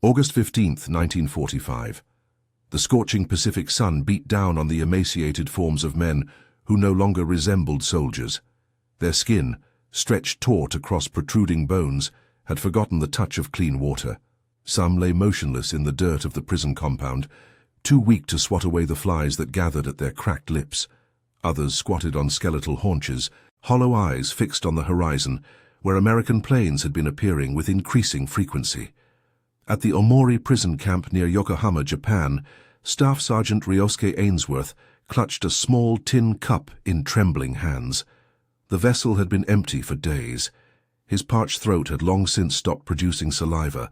August 15, 1945. The scorching Pacific sun beat down on the emaciated forms of men who no longer resembled soldiers. Their skin, stretched taut across protruding bones, had forgotten the touch of clean water. Some lay motionless in the dirt of the prison compound, too weak to swat away the flies that gathered at their cracked lips. Others squatted on skeletal haunches, hollow eyes fixed on the horizon, where American planes had been appearing with increasing frequency. At the Omori prison camp near Yokohama, Japan, Staff Sergeant Ryosuke Ainsworth clutched a small tin cup in trembling hands. The vessel had been empty for days. His parched throat had long since stopped producing saliva,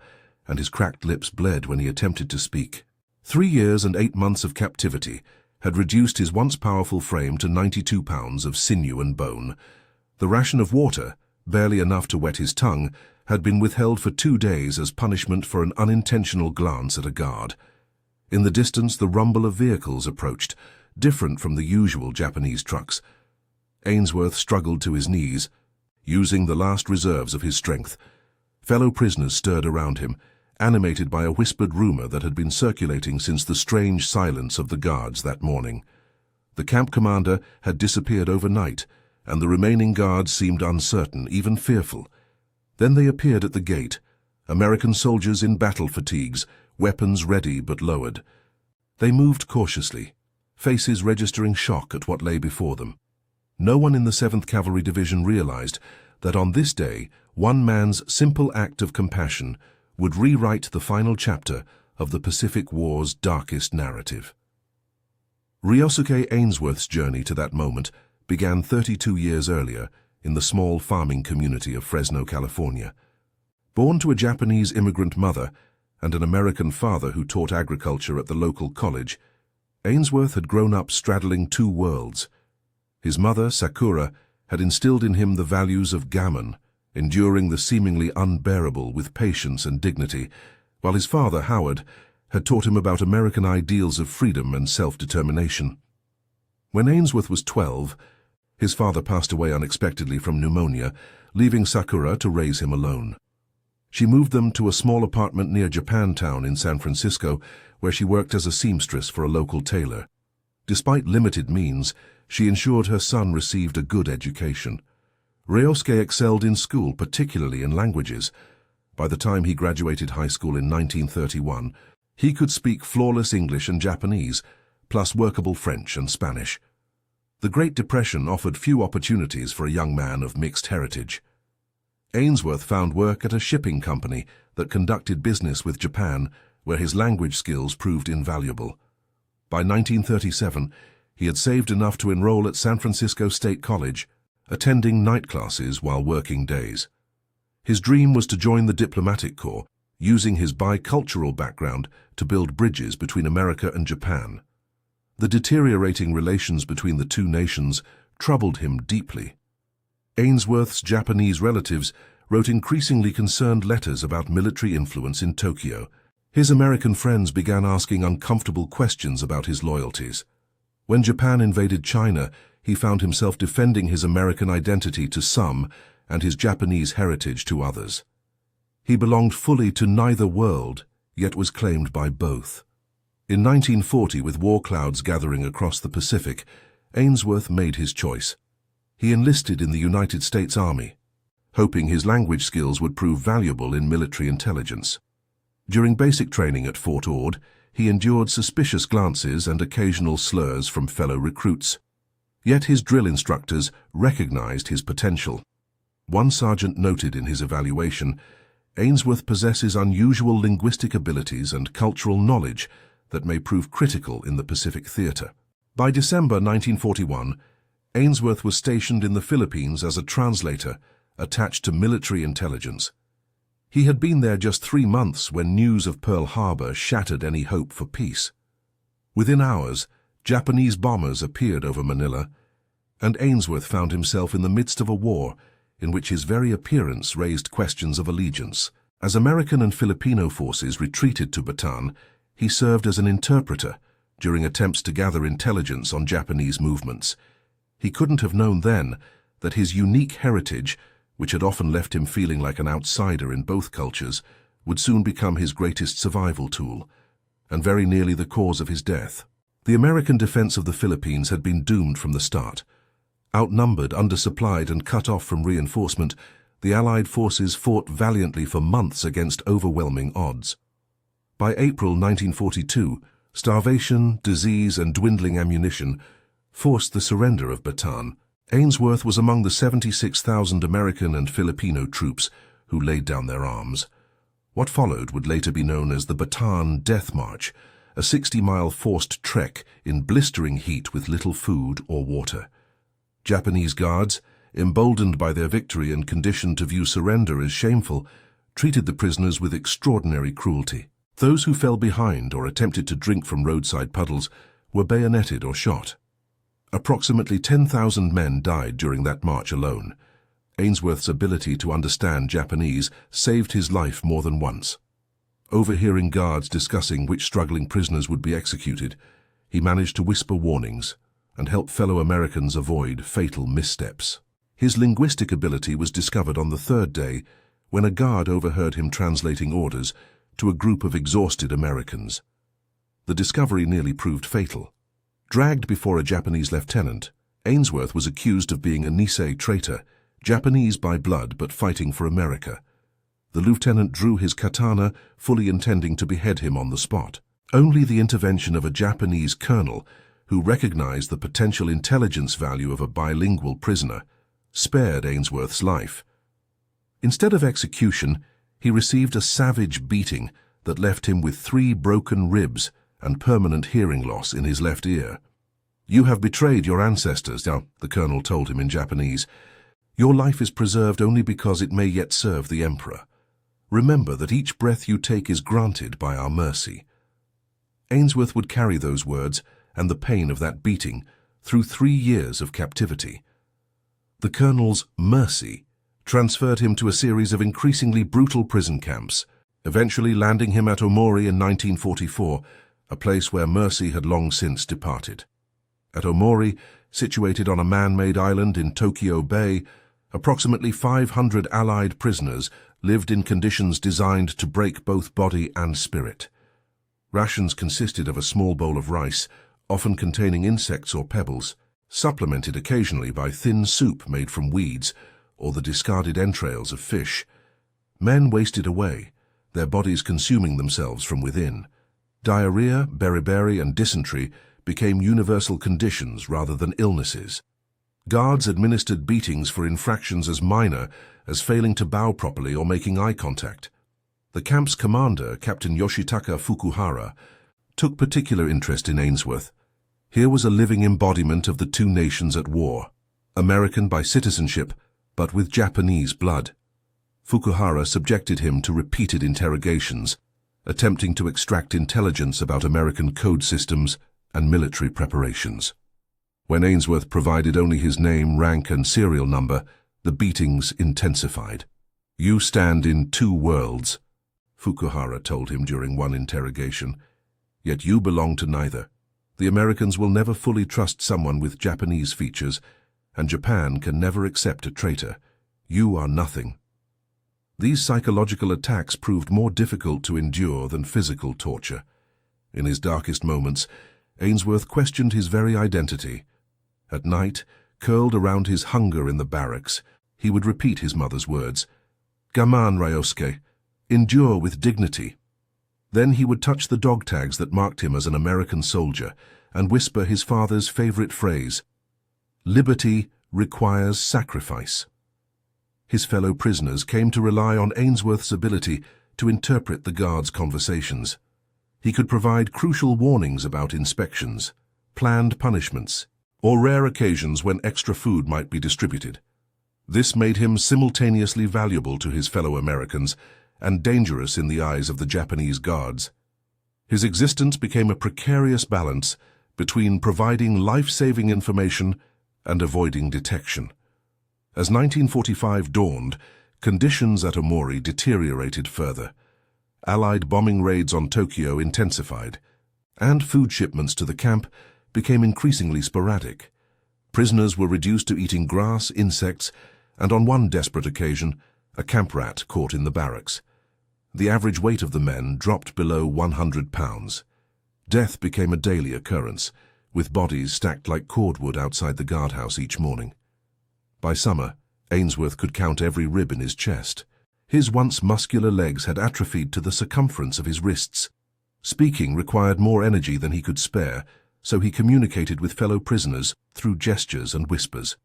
and his cracked lips bled when he attempted to speak. 3 years and 8 months of captivity had reduced his once powerful frame to 92 pounds of sinew and bone. The ration of water, barely enough to wet his tongue, had been withheld for 2 days as punishment for an unintentional glance at a guard. In the distance, the rumble of vehicles approached, different from the usual Japanese trucks. Ainsworth struggled to his knees, using the last reserves of his strength. Fellow prisoners stirred around him, animated by a whispered rumor that had been circulating since the strange silence of the guards that morning. The camp commander had disappeared overnight, and the remaining guards seemed uncertain, even fearful. Then they appeared at the gate, American soldiers in battle fatigues, weapons ready but lowered. They moved cautiously, faces registering shock at what lay before them. No one in the 7th Cavalry Division realized that on this day, one man's simple act of compassion would rewrite the final chapter of the Pacific War's darkest narrative. Ryosuke Ainsworth's journey to that moment began 32 years earlier in the small farming community of Fresno, California. Born to a Japanese immigrant mother and an American father who taught agriculture at the local college, Ainsworth had grown up straddling 2 worlds. His mother, Sakura, had instilled in him the values of gammon, enduring the seemingly unbearable with patience and dignity, while his father, Howard, had taught him about American ideals of freedom and self-determination. When Ainsworth was 12, his father passed away unexpectedly from pneumonia, leaving Sakura to raise him alone. She moved them to a small apartment near Japantown in San Francisco, where she worked as a seamstress for a local tailor. Despite limited means, she ensured her son received a good education. Ryosuke excelled in school, particularly in languages. By the time he graduated high school in 1931, he could speak flawless English and Japanese, plus workable French and Spanish. The Great Depression offered few opportunities for a young man of mixed heritage. Ainsworth found work at a shipping company that conducted business with Japan, where his language skills proved invaluable. By 1937, he had saved enough to enroll at San Francisco State College, attending night classes while working days. His dream was to join the diplomatic corps, using his bicultural background to build bridges between America and Japan. The deteriorating relations between the 2 nations troubled him deeply. Ainsworth's Japanese relatives wrote increasingly concerned letters about military influence in Tokyo. His American friends began asking uncomfortable questions about his loyalties. When Japan invaded China, he found himself defending his American identity to some and his Japanese heritage to others. He belonged fully to neither world, yet was claimed by both. In 1940, with war clouds gathering across the Pacific, Ainsworth made his choice. He enlisted in the United States Army, hoping his language skills would prove valuable in military intelligence. During basic training at Fort Ord, he endured suspicious glances and occasional slurs from fellow recruits. Yet his drill instructors recognized his potential. One sergeant noted in his evaluation, "Ainsworth possesses unusual linguistic abilities and cultural knowledge that may prove critical in the Pacific theater." By December 1941, Ainsworth was stationed in the Philippines as a translator attached to military intelligence. He had been there just 3 months when news of Pearl Harbor shattered any hope for peace. Within hours, Japanese bombers appeared over Manila, and Ainsworth found himself in the midst of a war in which his very appearance raised questions of allegiance. As American and Filipino forces retreated to Bataan, he served as an interpreter during attempts to gather intelligence on Japanese movements. He couldn't have known then that his unique heritage, which had often left him feeling like an outsider in both cultures, would soon become his greatest survival tool, and very nearly the cause of his death. The American defense of the Philippines had been doomed from the start. Outnumbered, undersupplied, and cut off from reinforcement, the Allied forces fought valiantly for months against overwhelming odds. By April 1942, starvation, disease, and dwindling ammunition forced the surrender of Bataan. Ainsworth was among the 76,000 American and Filipino troops who laid down their arms. What followed would later be known as the Bataan Death March, a 60-mile forced trek in blistering heat with little food or water. Japanese guards, emboldened by their victory and conditioned to view surrender as shameful, treated the prisoners with extraordinary cruelty. Those who fell behind or attempted to drink from roadside puddles were bayoneted or shot. Approximately 10,000 men died during that march alone. Ainsworth's ability to understand Japanese saved his life more than once. Overhearing guards discussing which struggling prisoners would be executed, he managed to whisper warnings and help fellow Americans avoid fatal missteps. His linguistic ability was discovered on the third day when a guard overheard him translating orders to a group of exhausted Americans. The discovery nearly proved fatal. Dragged before a Japanese lieutenant, Ainsworth was accused of being a Nisei traitor, Japanese by blood but fighting for America. The lieutenant drew his katana, fully intending to behead him on the spot. Only the intervention of a Japanese colonel, who recognized the potential intelligence value of a bilingual prisoner, spared Ainsworth's life. Instead of execution, he received a savage beating that left him with 3 broken ribs and permanent hearing loss in his left ear. "You have betrayed your ancestors," the colonel told him in Japanese. "Your life is preserved only because it may yet serve the emperor. Remember that each breath you take is granted by our mercy." Ainsworth would carry those words and the pain of that beating through 3 years of captivity. The colonel's mercy transferred him to a series of increasingly brutal prison camps, eventually landing him at Omori in 1944, a place where mercy had long since departed. At Omori, situated on a man-made island in Tokyo Bay, approximately 500 Allied prisoners lived in conditions designed to break both body and spirit. Rations consisted of a small bowl of rice, often containing insects or pebbles, supplemented occasionally by thin soup made from weeds or the discarded entrails of fish. Men wasted away, their bodies consuming themselves from within. Diarrhea, beriberi, and dysentery became universal conditions rather than illnesses. Guards administered beatings for infractions as minor as failing to bow properly or making eye contact. The camp's commander, Captain Yoshitaka Fukuhara, took particular interest in Ainsworth. Here was a living embodiment of the 2 nations at war, American by citizenship, but with Japanese blood. Fukuhara subjected him to repeated interrogations, attempting to extract intelligence about American code systems and military preparations. When Ainsworth provided only his name, rank, and serial number, the beatings intensified. "You stand in 2 worlds," Fukuhara told him during one interrogation, "yet you belong to neither. The Americans will never fully trust someone with Japanese features, and Japan can never accept a traitor. You are nothing." These psychological attacks proved more difficult to endure than physical torture. In his darkest moments, Ainsworth questioned his very identity. At night, curled around his hunger in the barracks, he would repeat his mother's words, "Gaman, Ryosuke, endure with dignity." Then he would touch the dog tags that marked him as an American soldier and whisper his father's favorite phrase, "Liberty requires sacrifice." His fellow prisoners came to rely on Ainsworth's ability to interpret the guards' conversations. He could provide crucial warnings about inspections, planned punishments, or rare occasions when extra food might be distributed. This made him simultaneously valuable to his fellow Americans and dangerous in the eyes of the Japanese guards. His existence became a precarious balance between providing life-saving information and avoiding detection. As 1945 dawned, conditions at Omori deteriorated further. Allied bombing raids on Tokyo intensified, and food shipments to the camp became increasingly sporadic. Prisoners were reduced to eating grass, insects, and on one desperate occasion, a camp rat caught in the barracks. The average weight of the men dropped below 100 pounds. Death became a daily occurrence, with bodies stacked like cordwood outside the guardhouse each morning. By summer, Ainsworth could count every rib in his chest. His once muscular legs had atrophied to the circumference of his wrists. Speaking required more energy than he could spare, so he communicated with fellow prisoners through gestures and whispers.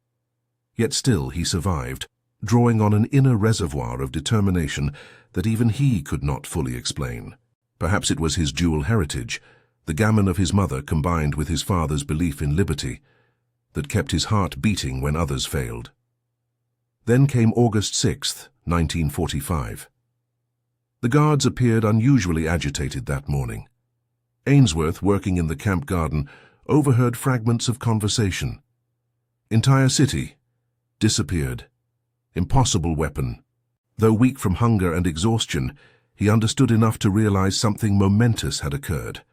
Yet still he survived, drawing on an inner reservoir of determination that even he could not fully explain. Perhaps it was his dual heritage, the gammon of his mother combined with his father's belief in liberty, that kept his heart beating when others failed. Then came August 6, 1945. The guards appeared unusually agitated that morning. Ainsworth, working in the camp garden, overheard fragments of conversation. Entire city disappeared. Impossible weapon. Though weak from hunger and exhaustion, he understood enough to realize something momentous had occurred.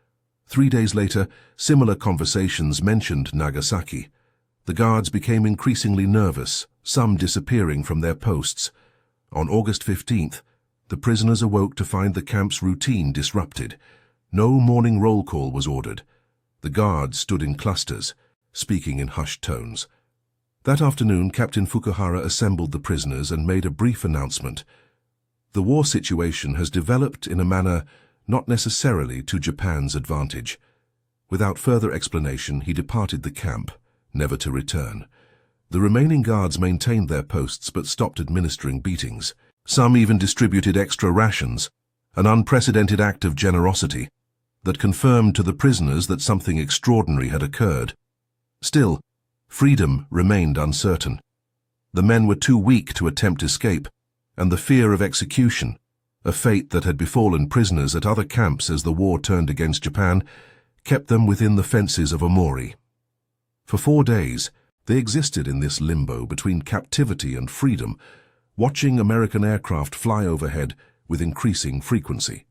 3 days later, similar conversations mentioned Nagasaki. The guards became increasingly nervous, some disappearing from their posts. On August 15th, the prisoners awoke to find the camp's routine disrupted. No morning roll call was ordered. The guards stood in clusters, speaking in hushed tones. That afternoon, Captain Fukuhara assembled the prisoners and made a brief announcement. The war situation has developed in a manner not necessarily to Japan's advantage. Without further explanation, he departed the camp, never to return. The remaining guards maintained their posts but stopped administering beatings. Some even distributed extra rations, an unprecedented act of generosity that confirmed to the prisoners that something extraordinary had occurred. Still, freedom remained uncertain. The men were too weak to attempt escape, and the fear of execution, a fate that had befallen prisoners at other camps as the war turned against Japan, kept them within the fences of Omori. For 4 days, they existed in this limbo between captivity and freedom, watching American aircraft fly overhead with increasing frequency.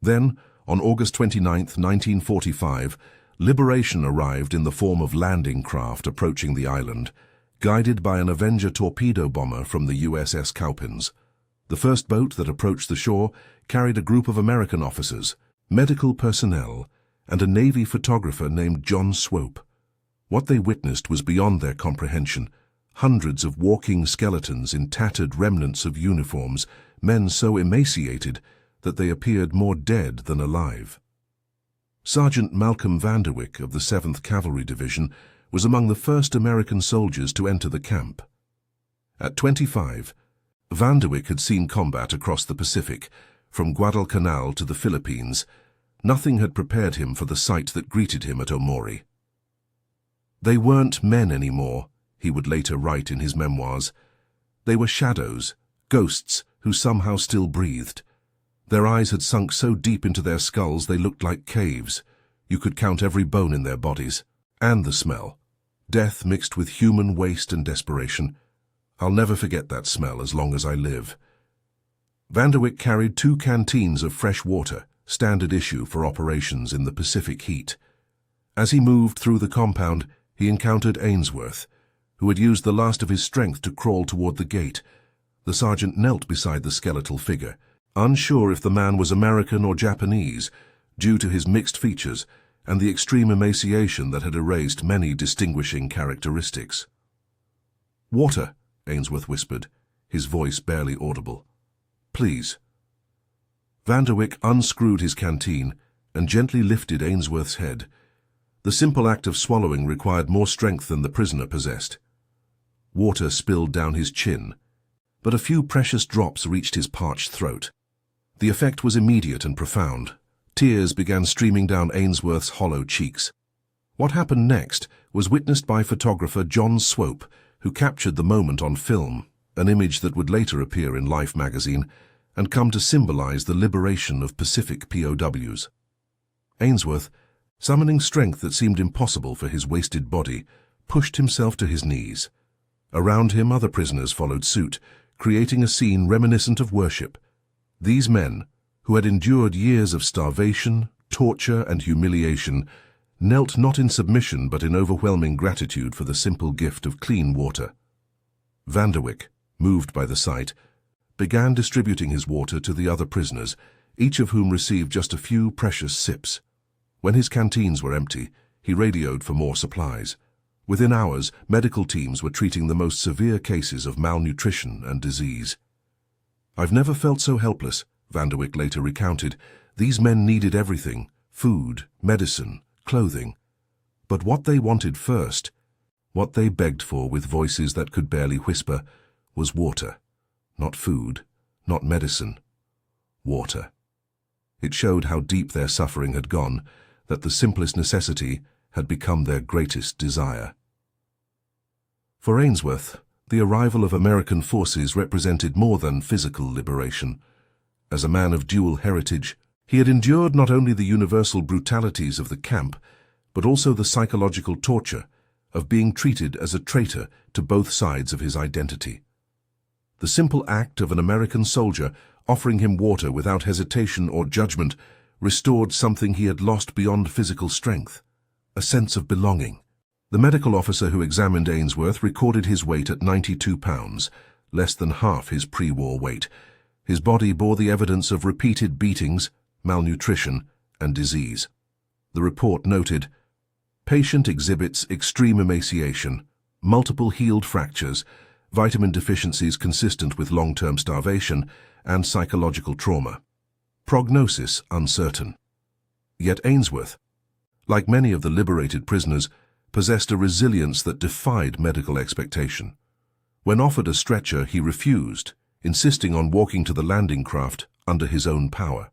Then, on August 29, 1945, liberation arrived in the form of landing craft approaching the island, guided by an Avenger torpedo bomber from the USS Cowpens. The first boat that approached the shore carried a group of American officers, medical personnel, and a Navy photographer named John Swope. What they witnessed was beyond their comprehension. Hundreds of walking skeletons in tattered remnants of uniforms, men so emaciated that they appeared more dead than alive. Sergeant Malcolm Vanderwyck of the 7th Cavalry Division was among the first American soldiers to enter the camp. At 25, Vanderwyck had seen combat across the Pacific, from Guadalcanal to the Philippines. Nothing had prepared him for the sight that greeted him at Omori. They weren't men anymore, he would later write in his memoirs. They were shadows, ghosts who somehow still breathed. Their eyes had sunk so deep into their skulls they looked like caves. You could count every bone in their bodies. And the smell. Death mixed with human waste and desperation. I'll never forget that smell as long as I live. Vanderwyck carried 2 canteens of fresh water, standard issue for operations in the Pacific heat. As he moved through the compound, he encountered Ainsworth, who had used the last of his strength to crawl toward the gate. The sergeant knelt beside the skeletal figure, unsure if the man was American or Japanese, due to his mixed features and the extreme emaciation that had erased many distinguishing characteristics. "Water," Ainsworth whispered, his voice barely audible. "Please." Vanderwyck unscrewed his canteen and gently lifted Ainsworth's head. The simple act of swallowing required more strength than the prisoner possessed. Water spilled down his chin, but a few precious drops reached his parched throat. The effect was immediate and profound. Tears began streaming down Ainsworth's hollow cheeks. What happened next was witnessed by photographer John Swope, who captured the moment on film, an image that would later appear in Life magazine and come to symbolize the liberation of Pacific POWs. Ainsworth, summoning strength that seemed impossible for his wasted body, pushed himself to his knees. Around him, other prisoners followed suit, creating a scene reminiscent of worship. These men, who had endured years of starvation, torture, and humiliation, knelt not in submission but in overwhelming gratitude for the simple gift of clean water. Vanderwyck, moved by the sight, began distributing his water to the other prisoners, each of whom received just a few precious sips. When his canteens were empty, he radioed for more supplies. Within hours, medical teams were treating the most severe cases of malnutrition and disease. "I've never felt so helpless," Van der Wyck later recounted. "These men needed everything: food, medicine, clothing. But what they wanted first, what they begged for with voices that could barely whisper, was water. Not food, not medicine. Water." It showed how deep their suffering had gone, that the simplest necessity had become their greatest desire. For Ainsworth, the arrival of American forces represented more than physical liberation. As a man of dual heritage, he had endured not only the universal brutalities of the camp, but also the psychological torture of being treated as a traitor to both sides of his identity. The simple act of an American soldier offering him water without hesitation or judgment restored something he had lost beyond physical strength: a sense of belonging. The medical officer who examined Ainsworth recorded his weight at 92 pounds, less than half his pre-war weight. His body bore the evidence of repeated beatings, malnutrition, and disease. The report noted, "Patient exhibits extreme emaciation, multiple healed fractures, vitamin deficiencies consistent with long-term starvation, and psychological trauma. Prognosis uncertain." Yet Ainsworth, like many of the liberated prisoners, possessed a resilience that defied medical expectation. When offered a stretcher, he refused, insisting on walking to the landing craft under his own power.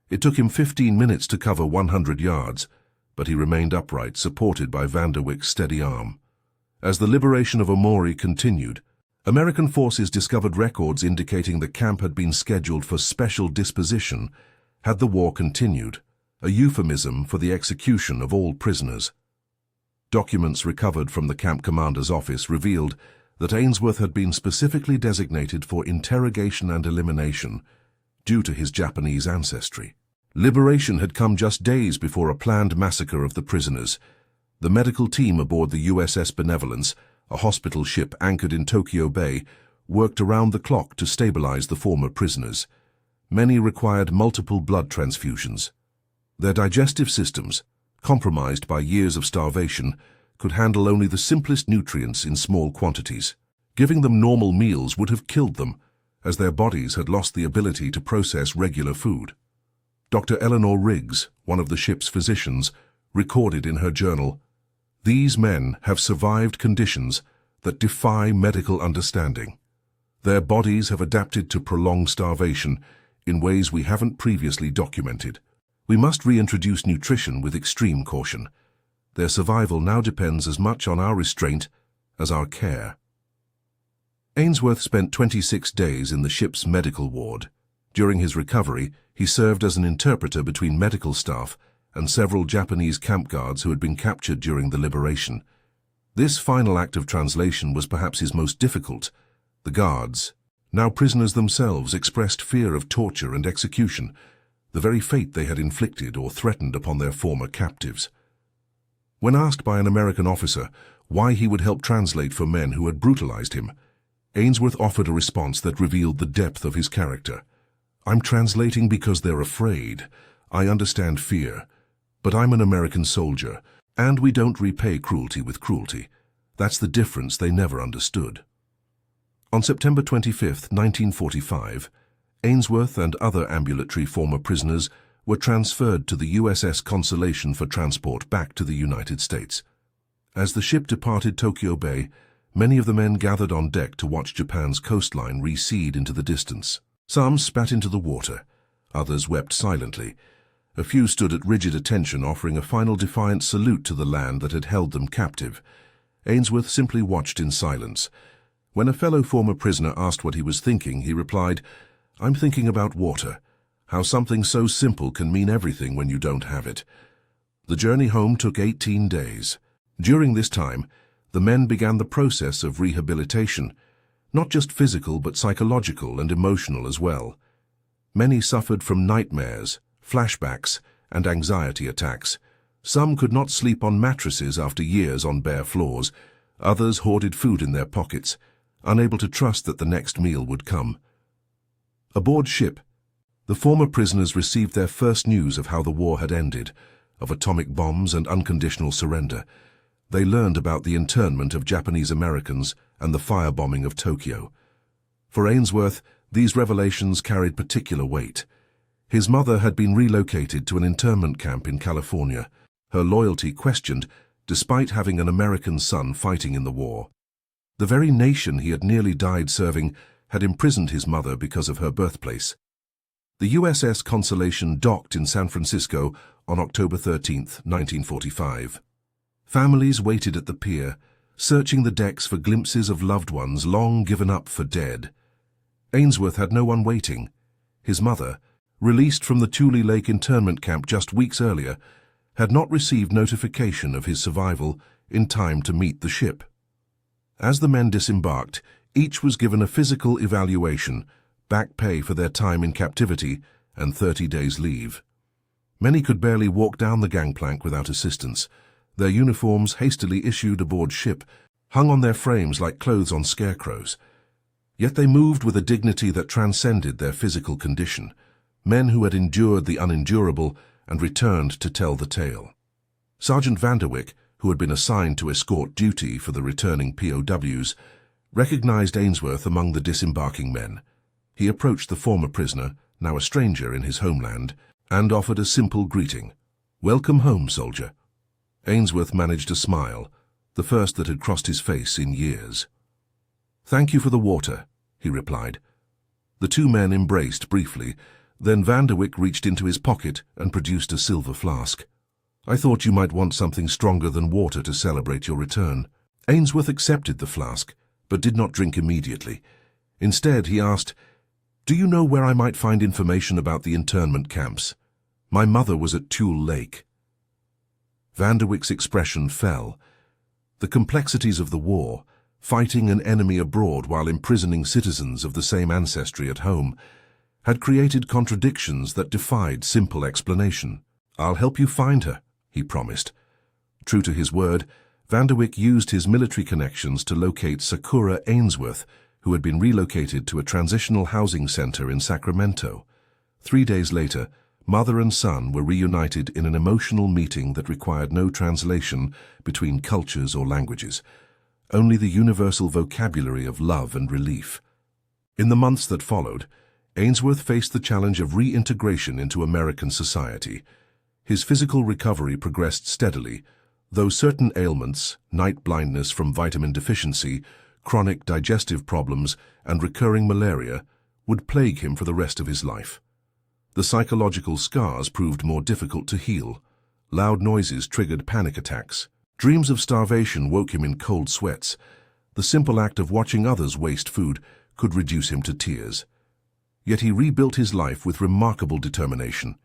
It took him 15 minutes to cover 100 yards, but he remained upright, supported by Van der Wyck's steady arm. As the liberation of Omori continued, American forces discovered records indicating the camp had been scheduled for special disposition had the war continued, a euphemism for the execution of all prisoners. Documents recovered from the camp commander's office revealed that Ainsworth had been specifically designated for interrogation and elimination due to his Japanese ancestry. Liberation had come just days before a planned massacre of the prisoners. The medical team aboard the USS Benevolence, a hospital ship anchored in Tokyo Bay, worked around the clock to stabilize the former prisoners. Many required multiple blood transfusions. Their digestive systems, compromised by years of starvation, could handle only the simplest nutrients in small quantities. Giving them normal meals would have killed them, as their bodies had lost the ability to process regular food. Dr. Eleanor Riggs, one of the ship's physicians, recorded in her journal, "These men have survived conditions that defy medical understanding. Their bodies have adapted to prolonged starvation in ways we haven't previously documented. We must reintroduce nutrition with extreme caution. Their survival now depends as much on our restraint as our care." Ainsworth spent 26 days in the ship's medical ward. During his recovery, he served as an interpreter between medical staff and several Japanese camp guards who had been captured during the liberation. This final act of translation was perhaps his most difficult. The guards, now prisoners themselves, expressed fear of torture and execution, the very fate they had inflicted or threatened upon their former captives. When asked by an American officer why he would help translate for men who had brutalized him, Ainsworth offered a response that revealed the depth of his character. "I'm translating because they're afraid. I understand fear. But I'm an American soldier, and we don't repay cruelty with cruelty. That's the difference they never understood." On September 25, 1945, Ainsworth and other ambulatory former prisoners were transferred to the USS Consolation for transport back to the United States. As the ship departed Tokyo Bay, many of the men gathered on deck to watch Japan's coastline recede into the distance. Some spat into the water, others wept silently. A few stood at rigid attention, offering a final defiant salute to the land that had held them captive. Ainsworth simply watched in silence. When a fellow former prisoner asked what he was thinking, he replied, "I'm thinking about water, how something so simple can mean everything when you don't have it." The journey home took 18 days. During this time, the men began the process of rehabilitation, not just physical but psychological and emotional as well. Many suffered from nightmares, flashbacks, and anxiety attacks. Some could not sleep on mattresses after years on bare floors. Others hoarded food in their pockets, unable to trust that the next meal would come. Aboard ship, the former prisoners received their first news of how the war had ended, of atomic bombs and unconditional surrender. They learned about the internment of Japanese Americans and the firebombing of Tokyo. For Ainsworth, these revelations carried particular weight. His mother had been relocated to an internment camp in California, her loyalty questioned despite having an American son fighting in the war. The very nation he had nearly died serving had imprisoned his mother because of her birthplace. The USS Consolation docked in San Francisco on October 13, 1945. Families waited at the pier, searching the decks for glimpses of loved ones long given up for dead. Ainsworth had no one waiting. His mother, released from the Tule Lake internment camp just weeks earlier, had not received notification of his survival in time to meet the ship. As the men disembarked, each was given a physical evaluation, back pay for their time in captivity, and 30 days leave. Many could barely walk down the gangplank without assistance. Their uniforms, hastily issued aboard ship, hung on their frames like clothes on scarecrows. Yet they moved with a dignity that transcended their physical condition, men who had endured the unendurable and returned to tell the tale. Sergeant Vanderwyck, who had been assigned to escort duty for the returning POWs, recognized Ainsworth among the disembarking men. He approached the former prisoner, now a stranger in his homeland, and offered a simple greeting. "Welcome home, soldier." Ainsworth managed a smile, the first that had crossed his face in years. "Thank you for the water," he replied. The two men embraced briefly, then Vanderwyck reached into his pocket and produced a silver flask. "I thought you might want something stronger than water to celebrate your return." Ainsworth accepted the flask, but did not drink immediately. Instead, he asked, "Do you know where I might find information about the internment camps? My mother was at Tule Lake." Vanderwyck's expression fell. The complexities of the war, fighting an enemy abroad while imprisoning citizens of the same ancestry at home, had created contradictions that defied simple explanation. "I'll help you find her," he promised. True to his word, Vanderwyck used his military connections to locate Sakura Ainsworth, who had been relocated to a transitional housing center in Sacramento. 3 days later, mother and son were reunited in an emotional meeting that required no translation between cultures or languages, only the universal vocabulary of love and relief. In the months that followed, Ainsworth faced the challenge of reintegration into American society. His physical recovery progressed steadily, though certain ailments, night blindness from vitamin deficiency, chronic digestive problems, and recurring malaria, would plague him for the rest of his life. The psychological scars proved more difficult to heal. Loud noises triggered panic attacks. Dreams of starvation woke him in cold sweats. The simple act of watching others waste food could reduce him to tears. Yet he rebuilt his life with remarkable determination.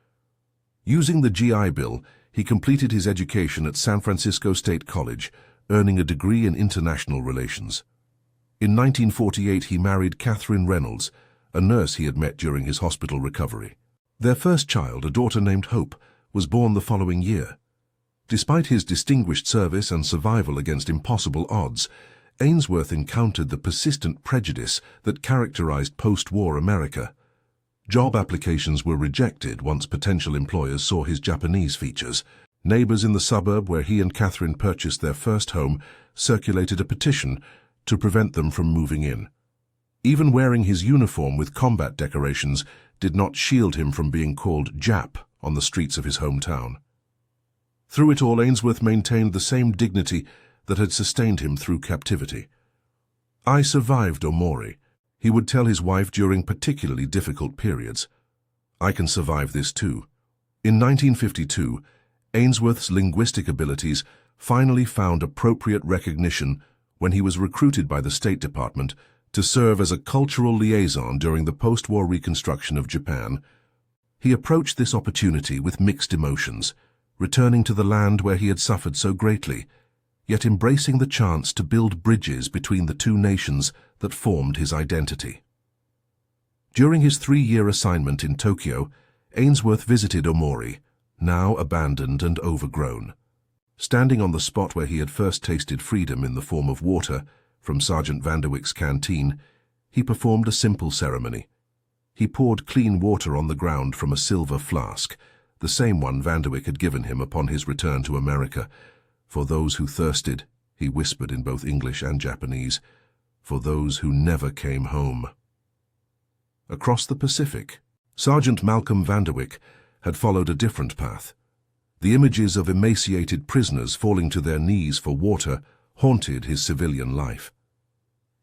Using the GI Bill, he completed his education at San Francisco State College, earning a degree in international relations. In 1948, he married Catherine Reynolds, a nurse he had met during his hospital recovery. Their first child, a daughter named Hope, was born the following year. Despite his distinguished service and survival against impossible odds, Ainsworth encountered the persistent prejudice that characterized post-war America. Job applications were rejected once potential employers saw his Japanese features. Neighbors in the suburb where he and Catherine purchased their first home circulated a petition to prevent them from moving in. Even wearing his uniform with combat decorations did not shield him from being called Jap on the streets of his hometown. Through it all, Ainsworth maintained the same dignity that had sustained him through captivity. "I survived Omori," he would tell his wife during particularly difficult periods. "I can survive this too." In 1952, Ainsworth's linguistic abilities finally found appropriate recognition when he was recruited by the State Department to serve as a cultural liaison during the post-war reconstruction of Japan. He approached this opportunity with mixed emotions, returning to the land where he had suffered so greatly, yet embracing the chance to build bridges between the two nations that formed his identity. During his 3-year assignment in Tokyo, Ainsworth visited Omori, now abandoned and overgrown. Standing on the spot where he had first tasted freedom in the form of water from Sergeant Vanderwyck's canteen, he performed a simple ceremony. He poured clean water on the ground from a silver flask, the same one Vanderwyck had given him upon his return to America. For those who thirsted, he whispered in both English and Japanese, for those who never came home. Across the Pacific, Sergeant Malcolm Vanderwyck had followed a different path. The images of emaciated prisoners falling to their knees for water haunted his civilian life.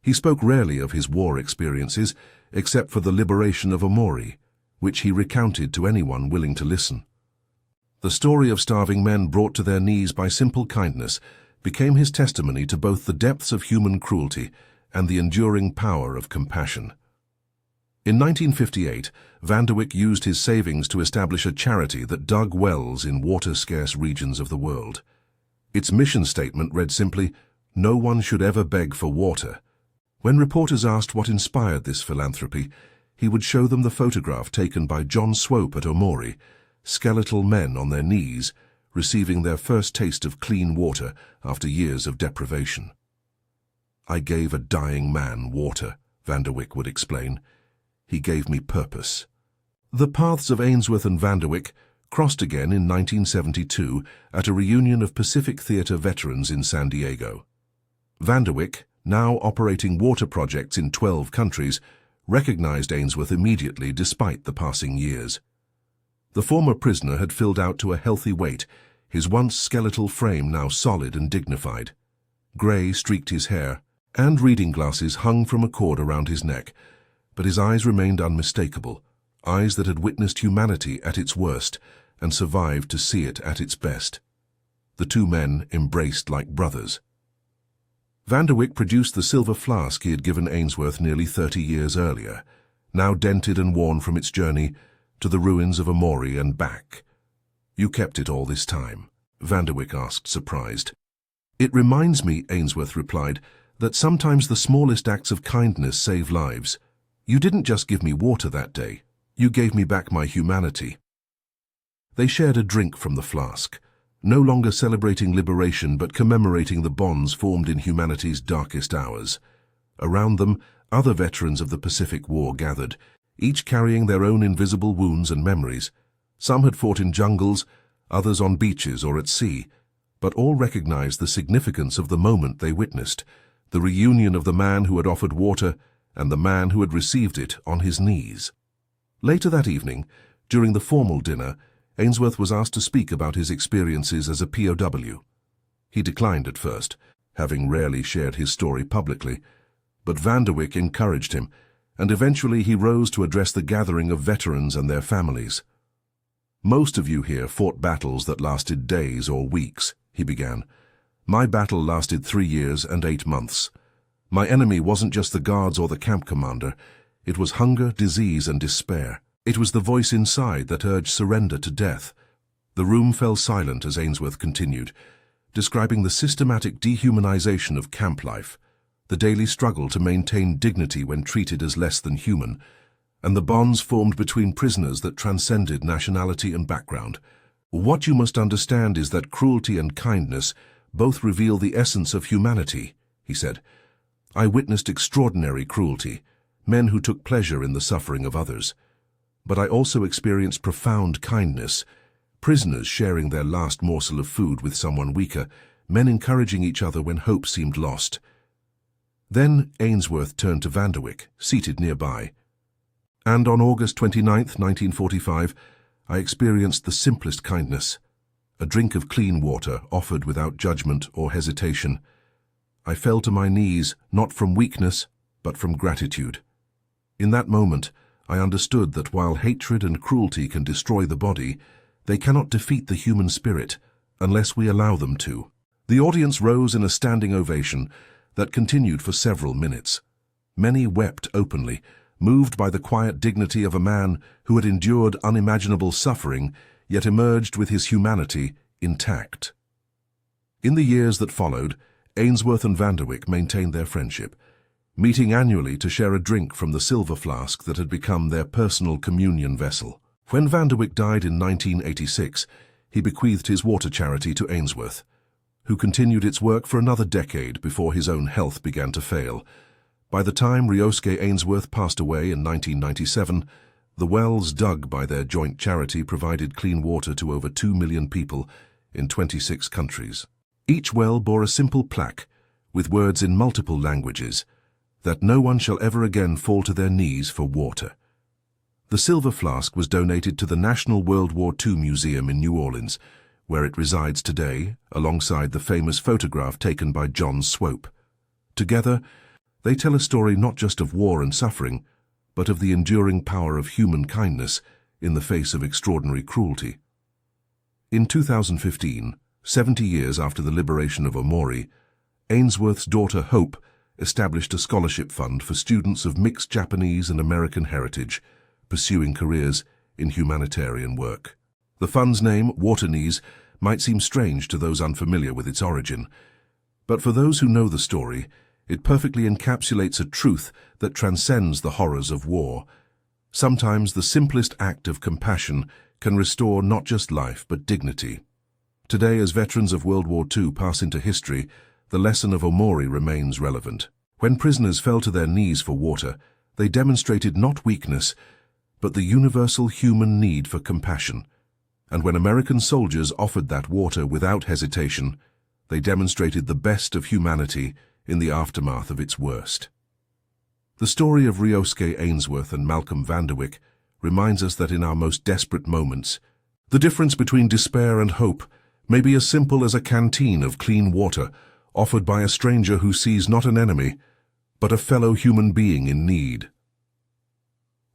He spoke rarely of his war experiences, except for the liberation of Omori, which he recounted to anyone willing to listen. The story of starving men brought to their knees by simple kindness became his testimony to both the depths of human cruelty and the enduring power of compassion. In 1958, Vanderwyck used his savings to establish a charity that dug wells in water-scarce regions of the world. Its mission statement read simply, "No one should ever beg for water." When reporters asked what inspired this philanthropy, he would show them the photograph taken by John Swope at Omori, skeletal men on their knees, receiving their first taste of clean water after years of deprivation. "I gave a dying man water," Vanderwyck would explain. "He gave me purpose." The paths of Ainsworth and Vanderwyck crossed again in 1972 at a reunion of Pacific Theater veterans in San Diego. Vanderwyck, now operating water projects in 12 countries, recognized Ainsworth immediately despite the passing years. The former prisoner had filled out to a healthy weight, his once skeletal frame now solid and dignified. Grey streaked his hair, and reading glasses hung from a cord around his neck, but his eyes remained unmistakable, eyes that had witnessed humanity at its worst and survived to see it at its best. The two men embraced like brothers. Vanderwyck produced the silver flask he had given Ainsworth nearly 30 years earlier, now dented and worn from its journey to the ruins of Omori and back. "You kept it all this time?" Vanderwyck asked, surprised. "It reminds me," Ainsworth replied, "that sometimes the smallest acts of kindness save lives. You didn't just give me water that day. You gave me back my humanity." They shared a drink from the flask, no longer celebrating liberation but commemorating the bonds formed in humanity's darkest hours. Around them, other veterans of the Pacific War gathered, each carrying their own invisible wounds and memories. Some had fought in jungles, others on beaches or at sea, but all recognized the significance of the moment they witnessed, the reunion of the man who had offered water and the man who had received it on his knees. Later that evening, during the formal dinner, Ainsworth was asked to speak about his experiences as a POW. He declined at first, having rarely shared his story publicly, but Vanderwyck encouraged him, and eventually he rose to address the gathering of veterans and their families. "Most of you here fought battles that lasted days or weeks," he began. "My battle lasted 3 years and 8 months. My enemy wasn't just the guards or the camp commander. It was hunger, disease, and despair. It was the voice inside that urged surrender to death." The room fell silent as Ainsworth continued, describing the systematic dehumanization of camp life, the daily struggle to maintain dignity when treated as less than human, and the bonds formed between prisoners that transcended nationality and background. "What you must understand is that cruelty and kindness both reveal the essence of humanity," he said. "I witnessed extraordinary cruelty, men who took pleasure in the suffering of others. But I also experienced profound kindness, prisoners sharing their last morsel of food with someone weaker, men encouraging each other when hope seemed lost." Then Ainsworth turned to Vanderwyck, seated nearby. "And on August 29, 1945, I experienced the simplest kindness, a drink of clean water offered without judgment or hesitation. I fell to my knees, not from weakness, but from gratitude. In that moment, I understood that while hatred and cruelty can destroy the body, they cannot defeat the human spirit unless we allow them to." The audience rose in a standing ovation that continued for several minutes. Many wept openly, moved by the quiet dignity of a man who had endured unimaginable suffering, yet emerged with his humanity intact. In the years that followed, Ainsworth and Vanderwyck maintained their friendship, meeting annually to share a drink from the silver flask that had become their personal communion vessel. When Vanderwyck died in 1986, he bequeathed his water charity to Ainsworth, who continued its work for another decade before his own health began to fail. By the time Rioske Ainsworth passed away in 1997, the wells dug by their joint charity provided clean water to over 2 million people in 26 countries. Each well bore a simple plaque with words in multiple languages, that no one shall ever again fall to their knees for water. The silver flask was donated to the National World War II Museum in New Orleans, where it resides today, alongside the famous photograph taken by John Swope. Together, they tell a story not just of war and suffering, but of the enduring power of human kindness in the face of extraordinary cruelty. In 2015, 70 years after the liberation of Omori, Ainsworth's daughter Hope established a scholarship fund for students of mixed Japanese and American heritage, pursuing careers in humanitarian work. The fund's name, Waterknees, might seem strange to those unfamiliar with its origin, but for those who know the story, it perfectly encapsulates a truth that transcends the horrors of war. Sometimes the simplest act of compassion can restore not just life but dignity. Today, as veterans of World War II pass into history, the lesson of Omori remains relevant. When prisoners fell to their knees for water, they demonstrated not weakness, but the universal human need for compassion. And when American soldiers offered that water without hesitation, they demonstrated the best of humanity in the aftermath of its worst. The story of Rioske Ainsworth and Malcolm Vanderwyck reminds us that in our most desperate moments, the difference between despair and hope may be as simple as a canteen of clean water offered by a stranger who sees not an enemy, but a fellow human being in need.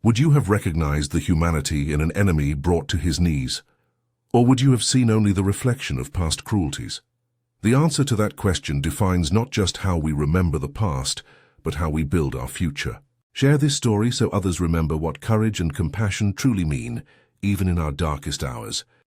Would you have recognized the humanity in an enemy brought to his knees? Or would you have seen only the reflection of past cruelties? The answer to that question defines not just how we remember the past, but how we build our future. Share this story so others remember what courage and compassion truly mean, even in our darkest hours.